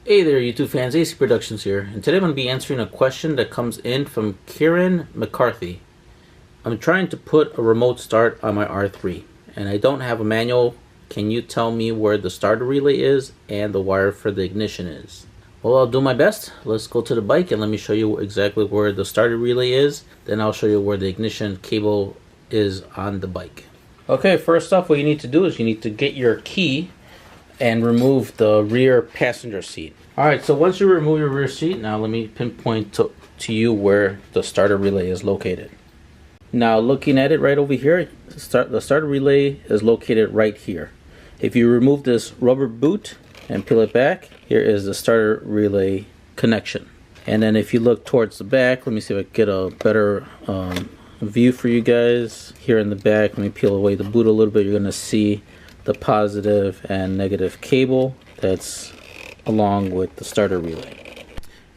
Hey there YouTube fans, AC Productions here, and today I'm going to be answering a question that comes in from Kieran McCarthy. I'm trying to put a remote start on my R3 and I don't have a manual. Can you tell me where the starter relay is and the wire for the ignition is? Well, I'll do my best. Let's go to the bike and let me show you exactly where the starter relay is. Then I'll show you where the ignition cable is on the bike. Okay, first off, what you need to do is you need to get your key and remove the rear passenger seat. Alright, so once you remove your rear seat, now let me pinpoint to you where the starter relay is located. Now looking at it right over here, the starter relay is located right here. If you remove this rubber boot and peel it back, here is the starter relay connection. And then if you look towards the back, let me see if I can get a better view for you guys. Here in the back, let me peel away the boot a little bit, you're going to see the positive and negative cable that's along with the starter relay.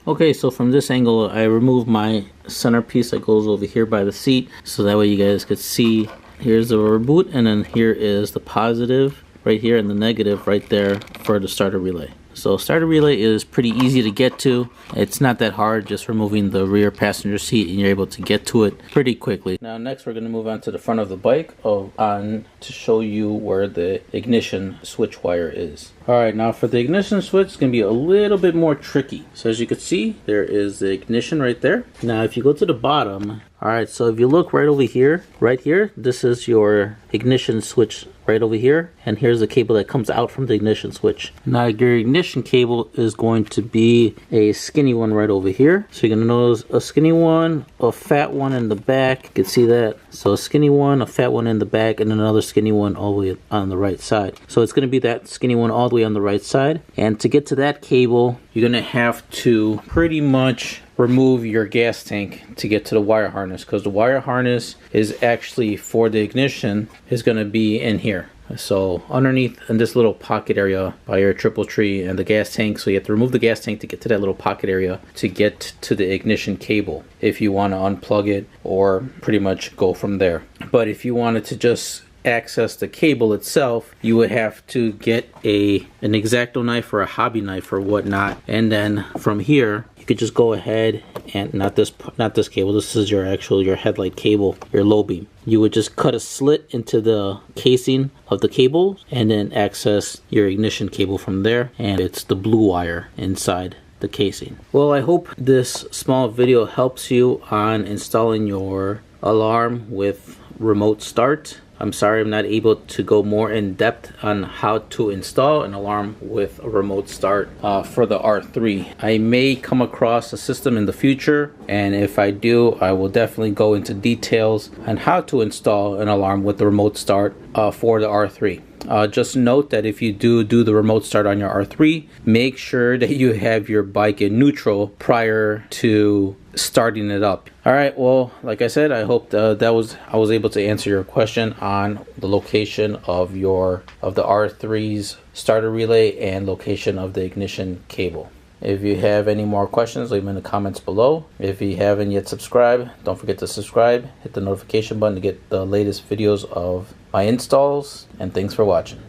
Okay, so from this angle I removed my centerpiece that goes over here by the seat, so that way you guys could see. Here's the rubber boot, and then here is the positive right here and the negative right there for the starter relay. So starter relay is pretty easy to get to. It's not that hard, just removing the rear passenger seat and you're able to get to it pretty quickly. Now next we're going to move on to the front of the bike to show you where the ignition switch wire is. Alright, now for the ignition switch, it's going to be a little bit more tricky. So as you can see, there is the ignition right there. Now if you go to the bottom, alright, so if you look right over here, right here, this is your ignition switch right over here, and here's the cable that comes out from the ignition switch. Now your ignition cable is going to be a skinny one right over here. So you're going to notice a skinny one, a fat one in the back. You can see that. So a skinny one, a fat one in the back, and another skinny one all the way on the right side. So it's going to be that skinny one all the way on the right side. And to get to that cable, you're going to have to pretty much remove your gas tank to get to the wire harness, because the wire harness is actually for the ignition is going to be in here. So underneath in this little pocket area by your triple tree and the gas tank, so you have to remove the gas tank to get to that little pocket area to get to the ignition cable if you want to unplug it or pretty much go from there. But if you wanted to just access the cable itself, you would have to get an X-Acto knife or a hobby knife or whatnot, and then from here you could just go ahead and not this cable, this is your headlight cable, your low beam. You would just cut a slit into the casing of the cable and then access your ignition cable from there, and it's the blue wire inside the casing. Well, I hope this small video helps you on installing your alarm with remote start. I'm sorry I'm not able to go more in depth on how to install an alarm with a remote start for the R3. I may come across a system in the future, and if I do, I will definitely go into details on how to install an alarm with the remote start for the R3. Just note that if you do the remote start on your R3, make sure that you have your bike in neutral prior to starting it up. Alright, well, like I said, I hope I was able to answer your question on the location of the R3's starter relay and location of the ignition cable. If you have any more questions, leave them in the comments below. If you haven't yet subscribed, don't forget to subscribe. Hit the notification button to get the latest videos of my installs, and thanks for watching.